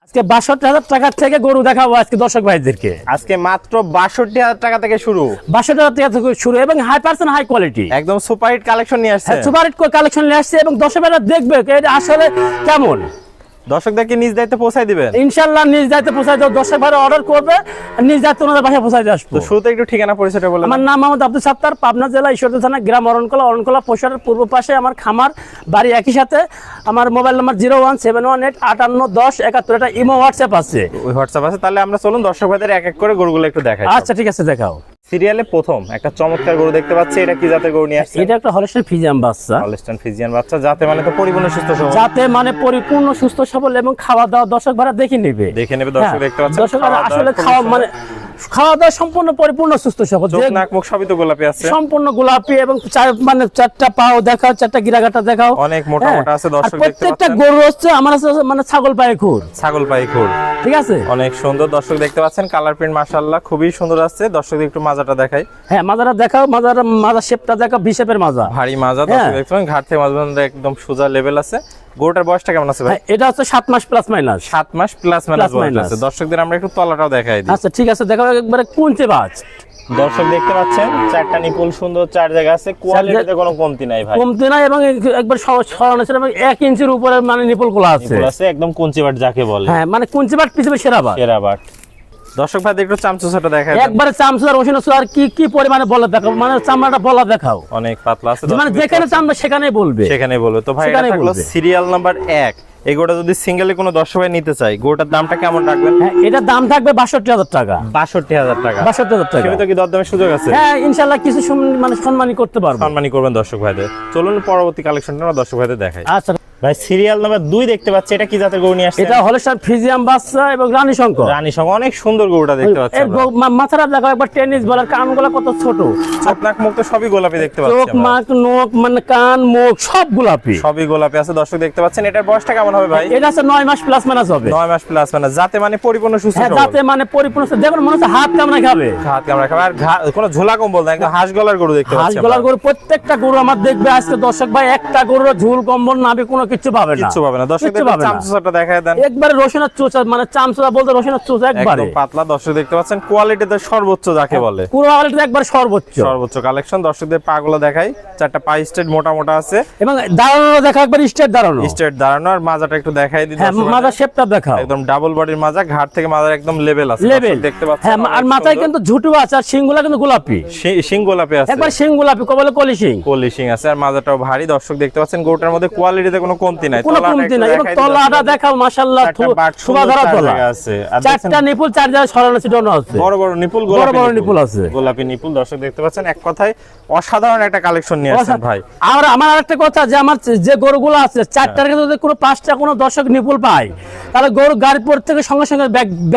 আজকে ৬২,০০০ টাকা থেকে গরু দেখাবো আজকে দর্শক ভাইদেরকে। আজকে মাত্র ৬২,০০০ টাকা থেকে শুরু, ৬২,০০০ টাকা থেকে শুরু এবং 100% হাই কোয়ালিটি একদম সুপারহিট কালেকশন নিয়ে আসছে। সুপার হিট কালেকশন নিয়ে আসছে এবং দর্শক ভাইরা দেখবে এটা আসলে কেমন। দর্শকদেরকে নিজ দায়িত্বে পৌঁছায় দিবেন ইনশাআল্লাহ নিজ দায়িত্বে পৌঁছায় দেব। দর্শক ভাইরা অর্ডার করবে আর নিজ দায়িত্বে ওনাদের বাসায় পৌঁছায় দিয়ে আসবো। তো শুরুতে একটু ঠিকানা পরিচয়টা বলে আমার নাম মোহাম্মদ আব্দুল সাত্তার, পাবনা জেলা ঈশ্বরদী থানা, গ্রাম অরণকলা পৌষারের পূর্ব পাশে আমার খামার বাড়ি। একই সাথে আমার মোবাইল নাম্বার 01718581071। এটা ইমো হোয়াটসঅ্যাপ আছে। ওই হোয়াটসঅ্যাপ আছে। তাহলে আমরা চলুন দর্শক ভাইদের এক এক করে গরুগুলো একটু দেখাই। আচ্ছা ঠিক আছে, দেখাও। সিরিয়ালে প্রথম একটা চমৎকার গরু দেখতে পাচ্ছি, এটা কি জাতের গরু নিয়ে আসছে? এটা একটা হলস্টাইন ফ্রিজিয়ান বাচ্চা। হলস্টাইন ফ্রিজিয়ান বাচ্চা, যাতে মানে তো পরিপূর্ণ সুস্থ সবল, যাতে মানে পরিপূর্ণ সুস্থ সবল এবং খাওয়া দাওয়া দর্শক ভাড়া দেখে নেবে। দর্শক দেখতে পাচ্ছেন দর্শক আসলে খাওয়া মানে খাওয়া দাওয়া সম্পূর্ণ পরিপূর্ণ সুস্থ সবল, চোখ নাক মুখ সবই তো গোলাপি আছে, সম্পূর্ণ গোলাপি এবং মানে চারটা পাও দেখাও, চারটা গিরাগাটা দেখাও, অনেক মোটা মোটা আছে। দর্শক দেখতে প্রত্যেকটা পাচ্ছেন গরু হচ্ছে আমার মানে ছাগল পায়ে খুর, ছাগল পাই খুর, ঠিক আছে, অনেক সুন্দর। দর্শক দেখতে পাচ্ছেন কালার প্রিন্ট মাশাআল্লাহ খুবই সুন্দর আছে। দর্শক একটু মাজাটা দেখাই। হ্যাঁ মাজাটা দেখাও, মাজা শেপটা দেখাও, ভি শেপের মাজা, ভারী মাজা। দর্শক দেখতে পাচ্ছেন ঘাট থেকে মাঝ পর্যন্ত একদম সোজা লেভেল আছে। গরুটার বয়সটা কেমন আছে ভাই? এটা হচ্ছে 7 মাস প্লাস মাইনাস। 7 মাস প্লাস মাইনাস বয়স আছে। দর্শকদের আমরা একটু তলাটাও দেখাই দিই। আচ্ছা ঠিক আছে, দেখাও একবারে কুঞ্চে বাজ। দর্শক দেখতে পাচ্ছেন চারটা নিপুল সুন্দর, চার জায়গা আছে, কোয়ালিটিতে কোনো কমতি নাই ভাই, কমতি নাই এবং একবার সরানো ছিল এবং 1 ইঞ্চির উপরে মানে নিপুল গুলো আছে, নিপুল আছে একদম কুঞ্চিবাট যাকে বলে। হ্যাঁ মানে কুঞ্চি বাট পৃথিবীর সেরা বাট, সেরা বাট। দর্শক ভাই একটু চামচুসাটা দেখাই দেন। একবারে চামচা রসুন আর কি পরিমাণে বলা দেখাও, মানে চামড়াটা বলা দেখাও, অনেক পাতলা আছে। মানে যেখানে চামড়া সেখানেই বলবে, সেখানে বলবে। তো ভাই এটা সেখানেই থাকলো বলবে। Serial number 1। এই গোটা যদি সিঙ্গেলে কোনো দর্শক ভাই নিতে চাই, গোটার দামটা কেমন রাখবেন? হ্যাঁ এটার দাম থাকবে ৬২,০০০ টাকা। ৬২,০০০ টাকা। ৬২,০০০ টাকা। সীমিত কি দরদামের সুযোগ আছে? হ্যাঁ ইনশাআল্লাহ কিছু মানে সম্মানী করতে পারবো। সম্মানী করবেন দর্শক ভাইদের। চলুন পরবর্তী কালেকশনটা আমরা দর্শক ভাইদের দেখাই। আচ্ছা ভাই সিরিয়াল নাম্বার 2 দেখতে পাচ্ছি, এটা কি জাতের গরু নিয়ে আসছে? এটা হলস্টাইন ফ্রিজিয়ান বাচ্চা এবং রানী শঙ্কর। রানী সঙ্গে অনেক সুন্দর গরুটা দেখতে পাচ্ছি এর মাথাটা দেখো একবার, টেনিস বলার কানগুলো কত ছোট, চোখ নাক মুখ তো সবই গোলাপি দেখতে পাচ্ছি চোখ আমরা। মাক নখ মানে কান মুখ সব গোলাপি, সবই গোলাপি আছে। দর্শক দেখতে পাচ্ছেন এটার বয়সটা কেমন হবে ভাই? এটা আছে 9 মাস প্লাস মাইনাস হবে। 9 মাস প্লাস মানে যাতে মানে পরিপূর্ণ সুস্থ হ্যাঁ সবল। যাতে মানে পরিপূর্ণ দেখুন মনে হচ্ছে হাত কামড়া খাবে, হাত কামড়া খাবে আর কোনো ঝোলা কম্বল না, একদম হাঁস গলার গরু দেখতে পাচ্ছি হাঁস গলার গরু। প্রত্যেকটা গরু আমার দেখবে আজকে দর্শক ভাই, একটা গরুর ঝুল কম্বল নাবি কোনো কিছু পাবে না, কিচ্ছু পাবে না। দর্শক চামচুসাটা দেখায় দেন। একবারে রসুনের চোচা, মানে চামচা বলতে রসুনের চোচা একবারে একদম পাতলা। দর্শক দেখতে পাচ্ছেন কোয়ালিটিতে সর্বোচ্চ যাকে বলে, পুরো কোয়ালিটি একবারে সর্বোচ্চ কালেকশন। দর্শকদের পাগুলো দেখাই, চারটা পা স্ট্রেট মোটা মোটা আছে এবং দাঁড়ানো দেখা একবার স্ট্রেট দাঁড়ানো, স্ট্রেট দাঁড়ানো। আর মাজাটা একটু দেখাই দিই। হ্যাঁ মাথা শেপটা দেখাও, একদম ডাবল বডির মাজা, ঘাট থেকে মাজার একদম লেভেল আছে, লেভেল দেখতে পাচ্ছেন। হ্যাঁ আর মাথায় কিন্তু ঝুটু আছে আর শিংগুলা কিন্তু গোলাপি, শিং গোলাপি আছে, একবার শিং গোলাপি কবলে কলি শিং, কলি শিং আছে। আর মাজাটাও ভারী। দর্শক দেখতে পাচ্ছেন গরুটার মধ্যে কোয়ালিটিতে কোনো কমতি নাই, কোনো কমতি নাই এবং তলাটা দেখাও মাশাআল্লাহ সুবা ধরা তলা আছে। আর চারটা নিপুল, চার জায়গায় সরানো ছিটানো আছে, বড় বড় নিপুল, বড় বড় নিপুল আছে, গোলাপি নিপুল। দর্শক দেখতে পাচ্ছেন এক কথায় অসাধারণ একটা কালেকশন নিয়ে আসছেন ভাই। আর আমার আরেকটা কথা যে আমার যে গরুগুলো আছে চারটার ক্ষেত্রে যদি কোনো 5টা কোনো দর্শক নিপুল পায় তাহলে গরু গাড়ি পর থেকে সঙ্গে সঙ্গে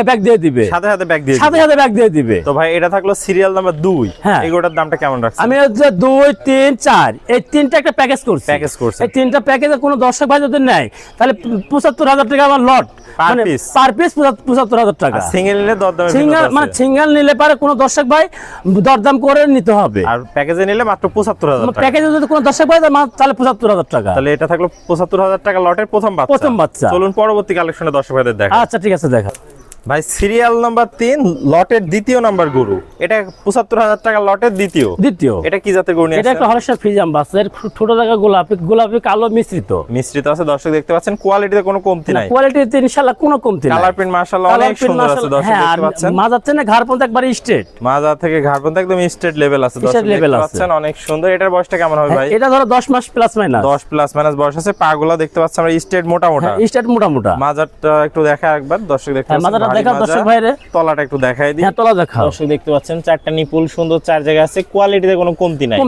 ব্যাগ দিয়ে দিবে, সাথে সাথে ব্যাগ দিয়ে সাথে সাথে ব্যাগ দিয়ে দিবে। তো ভাই এটা থাকলো সিরিয়াল নাম্বার 2। হ্যাঁ এই গরুটার দামটা কেমন রাখছেন? আমি হচ্ছে 2, 3, 4 এই তিনটা একটা প্যাকেজ করছি। এই তিনটা প্যাকেজে কোনো দর্শক ভাই যদি নেয় তাহলে ৭৫,০০০ টাকা আমার লট, মানে পার পিস ৭৫,০০০ টাকা। সিঙ্গেল নিলে দরদাম, সিঙ্গেল নিলে পারে কোনো দর্শক ভাই দরদাম করে নিতে হবে, আর প্যাকেজে নিলে মাত্র ৭৫,০০০ টাকা। প্যাকেজে যদি কোনো দর্শক ভাই তাহলে ৭৫,০০০ টাকা। তাহলে এটা থাকলো ৭৫,০০০ টাকা লটের প্রথম বাচ্চা। চলুন পরবর্তী কালেকশনে দর্শক ভাইদের দেখা। আচ্ছা ঠিক আছে দেখা। ভাই সিরিয়াল নাম্বার 3 লটের দ্বিতীয় নাম্বার গরু, এটা ৭৫,০০০ টাকা লটের দ্বিতীয়। এটা কি জাতের গরু নিয়ে এটা একটা হলস্টাইন ফ্রিজিয়ান বাচ্চা, এর ছোট জায়গা গোলাপি কালো মিশ্রিত আছে। দর্শক দেখতে পাচ্ছেন কোয়ালিটিতে কোনো কমতি নাই, কোয়ালিটিতে ইনশাআল্লাহ কোনো কমতি নাই। কালার প্রিন্ট মাশাআল্লাহ অনেক সুন্দর আছে। দর্শক দেখতে পাচ্ছেন মাজার থেকে ঘাড় পর্যন্ত একবার স্ট্রেট, মাজা থেকে ঘাড় পর্যন্ত একদম স্ট্রেট লেভেল আছে। দর্শক দেখতে পাচ্ছেন অনেক সুন্দর। এটার বয়সটা কেমন হবে ভাই? এটা ধরো 10 মাস প্লাস মাইনাস, 10 প্লাস মাইনাস বয়স আছে। পাগুলো দেখতে পাচ্ছেন আমরা স্ট্রেট মোটা মোটা, স্ট্রেট মোটা মোটা। মাজারটা একটু দেখা একবার দর্শক দেখতে পাচ্ছেন, মাজারটা দেখা দর্শক ভাইরে, তলাটা একটু দেখাই দিই। হ্যাঁ তলা দেখাও। দর্শক দেখতে পাচ্ছেন চারটা নিপুল সুন্দর, চার জায়গা আছে, কোয়ালিটিতে কোনো কমতি নাই,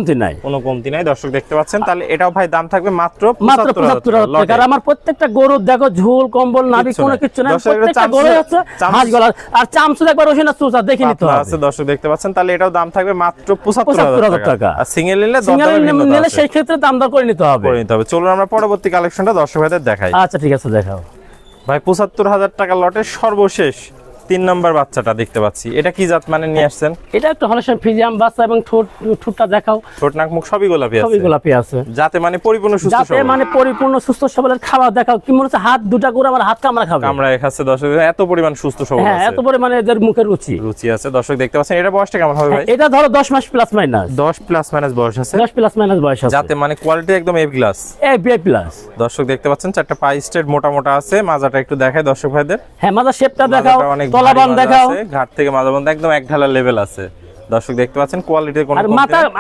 কোনো কমতি নাই। দর্শক দেখতে পাচ্ছেন তাহলে এটাও ভাই দাম থাকবে মাত্র ৭৫,০০০ টাকা। আর আমার প্রত্যেকটা গরু দেখো ঝুল কম্বল নাভি কোনো কিছু নাই, প্রত্যেকটা গরু হচ্ছে হাঁস গলা আর চামচু একবার রসুনের চোচা দেখে নিতে হবে আছে। দর্শক দেখতে পাচ্ছেন তাহলে এটাও দাম থাকবে মাত্র ৭৫,০০০ টাকা। আর সিঙ্গেল নিলে সেই ক্ষেত্রে দাম দর করে নিতে হবে। চলুন আমরা পরবর্তী কালেকশনটা দর্শক ভাইদের দেখাই। আচ্ছা ঠিক আছে দেখাও। ভাই ৭৫,০০০ টাকা লটের সর্বশেষ 3 নম্বর বাচ্চাটা দেখতে পাচ্ছি, এটা কি জাত মানে নিয়ে আসছেন? এটা একটা হলস্টাইন ফ্রিজিয়ান বাচ্চা এবং ঠোঁটটা দেখাও, ঠোঁট নাক মুখ সবই গোলাপি আছে, সবই গোলাপি আছে, যাতে মানে পরিপূর্ণ সুস্থ যাতে সবল, মানে পরিপূর্ণ সুস্থ সবলের খাবার দেখাও, কি মনে হচ্ছে হাত দুটা করে আমার হাত কামড়া খাবে, কামড়ায় খাচ্ছে দর্শক, এত পরিমাণ সুস্থ সবল হ্যাঁ আছে, এত পরিমাণে এদের মুখের রুচি আছে। দর্শক দেখতে পাচ্ছেন, এটা বয়সটা কেমন হবে ভাই? এটা ধরো 10 মাস প্লাস মাইনাস, 10 প্লাস মাইনাস বয়স আছে, 10 প্লাস মাইনাস বয়স আছে, যাতে মানে কোয়ালিটি একদম এ প্লাস, এ প্লাস। দর্শক দেখতে পাচ্ছেন চারটা পাই স্ট্রেট মোটা মোটা আছে, মাজাটা একটু দেখায় দর্শক ভাইদের, হ্যাঁ মাথা শেপটা দেখাও, মাজাটা অনেক তলাবান ভারী মাজা দেখাও, আছে, ঘাট থেকে মাজা বন্ধ একদম এক ঢালা লেভেল আছে। দর্শক দেখতে পাচ্ছেন কোয়ালিটির কোনো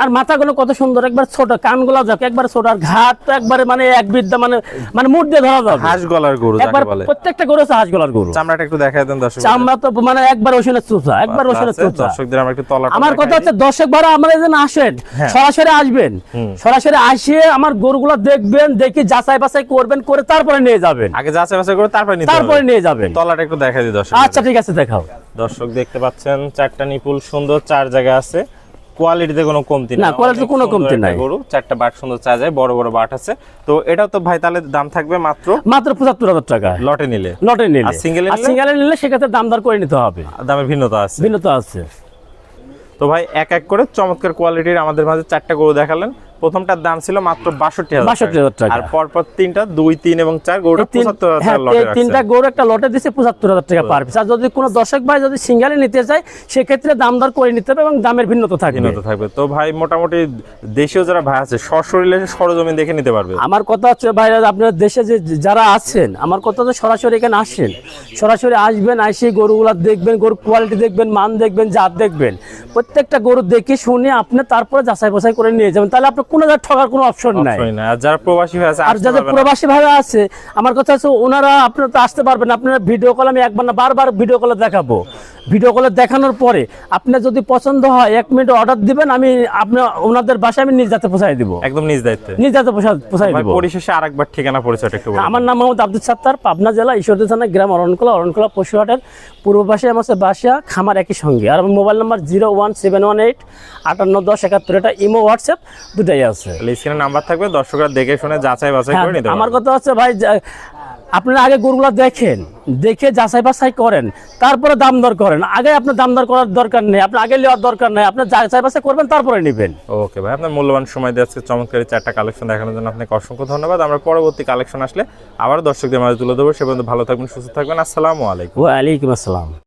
আর মাথাগুলো কত সুন্দর, একবার ছোট, কানগুলো যাক একবার ছোট, আর ঘাট তো একবারে মানে এক বিদ্যা মানে মুখ দিয়ে ধরা যাবে, হাঁস গলার গরু একবার যাকে বলে, প্রত্যেকটা গরু আছে হাঁস গলার গরু। চামড়াটা একটু দেখায় দেন দর্শক, চামড়া তো মানে একবার ওষুধের চুচা, একবার ওষুধের চুচা। দর্শকদের আমরা একটু তলাটা, আমার কথা হচ্ছে দর্শক ভাড়া আমরা যেন আসেন, হ্যাঁ। সরাসরি আসবেন, সরাসরি আসিয়ে আমার গরুগুলো দেখবেন, দেখি যাচাই বাছাই করবেন, করে তারপরে নিয়ে যাবেন, আগে যাচাই বাছাই করে তারপরে নিয়ে যাবেন। তলাটা একটু দেখাই দিই দর্শক। আচ্ছা ঠিক আছে দেখাও। দর্শক দেখতে পাচ্ছেন চারটা নিপুল সুন্দর, 4 জায়গা আছে, কোয়ালিটিতে কোনো কমতি না, কোয়ালিটিতে কোনো কমতি নাই। গরু 4টা বাট সুন্দর, 4 যায় বড় বড় বাট আছে। তো এটাও তো ভাই তাহলে দাম থাকবে মাত্র 75,000 টাকা লটে নিলে, আর সিঙ্গেলে নিলে সেক্ষেত্রে দাম দর করে নিতে হবে, দামের ভিন্নতা আছে। আছে। তো ভাই এক এক করে চমৎকার কোয়ালিটির আমাদের মাঝে 4টা গরু দেখালেন। প্রথমটার দাম ছিল মাত্র 62,000 টাকা, আর পরপর 3টা 2, 3 এবং 4 গরুটা 75,000 লটে রাখছে। 3টা গরু একটা লটে দিছে 75,000 টাকা পার পিস। আর যদি কোনো দর্শক ভাই যদি সিঙ্গেলে নিতে চায় সেক্ষেত্রে দাম দর করে নিতে হবে এবং দামের ভিন্নতা থাকবে। তো ভাই মোটামুটি দেশীয় যারা ভাই আছে সশরীরে সরজমিন দেখে নিতে পারবে। আমার কথা হচ্ছে ভাইরা আপনার দেশে যে যারা আছেন, আমার কথা হচ্ছে সরাসরি এখানে আসেন, সরাসরি আসবেন, এসে গরুগুলা দেখবেন, গরুর কোয়ালিটি দেখবেন, মান দেখবেন, জাত দেখবেন, প্রত্যেকটা গরু দেখে শুনে আপনি তারপরে যাচাই বাছাই করে নিয়ে যাবেন, তাহলে আপনি কোনো জায়গায় ঠকার কোনো অপশন নাই। আর যারা প্রবাসী ভাই আছে, আর যাদের প্রবাসী ভাইরা আছে আমার কথা হচ্ছে ওনারা আপনারা তো আসতে পারবেন, আপনারা ভিডিও কল আমি একবার না বারবার ভিডিও কলে দেখাবো, ভিডিও কলে দেখানোর পরে আপনার যদি পছন্দ হয় 1 মিনিট অর্ডার দিবেন, আমি আপনার ওনাদের বাসায় আমি নিজ হাতে পৌঁছাই দিব, একদম নিজ দায়িত্বে নিজ হাতে পৌঁছাই দিব। পরিশেষে আরেকবার ঠিকানা পরিচয়টা একটু বলুন। আমার নাম মোহাম্মদ আব্দুল সাত্তার, পাবনা জেলা ঈশ্বরদী থানা, গ্রাম অরণখোলা পশুহাটের পূর্ব পাশে আমার বাসা, খামার একই সঙ্গে। আর আমার মোবাইল নাম্বার 01718 581071, এটা ইমো হোয়াটসঅ্যাপ দুটাই আছে। স্ক্রিনে নাম্বার থাকবে, দর্শকরা দেখে শুনে যাচাই বাছাই করে নিতে পারবে। আমার কথা হচ্ছে ভাই আপনারা আগে গরুগুলা দেখেন, দেখে যাচাই বাছাই করেন, তারপরে দাম দর করেন। আগে আপনার দাম দর করার দরকার নেই, আপনার আগে নেওয়ার দরকার নেই, আপনি যাচাই বাছাই করবেন তারপরে নেবেন। ওকে ভাই, আপনার মূল্যবান সময় দিয়ে আজকে চমৎকারী 4টা কালেকশন দেখানোর জন্য আপনাকে অসংখ্য ধন্যবাদ। আমরা পরবর্তী কালেকশন আসলে আবার দর্শকদের মাঝে তুলে দেবো। সে পর্যন্ত ভালো থাকবেন, সুস্থ থাকবেন। আসসালামু আলাইকুম। ওয়া আলাইকুম আসসালাম।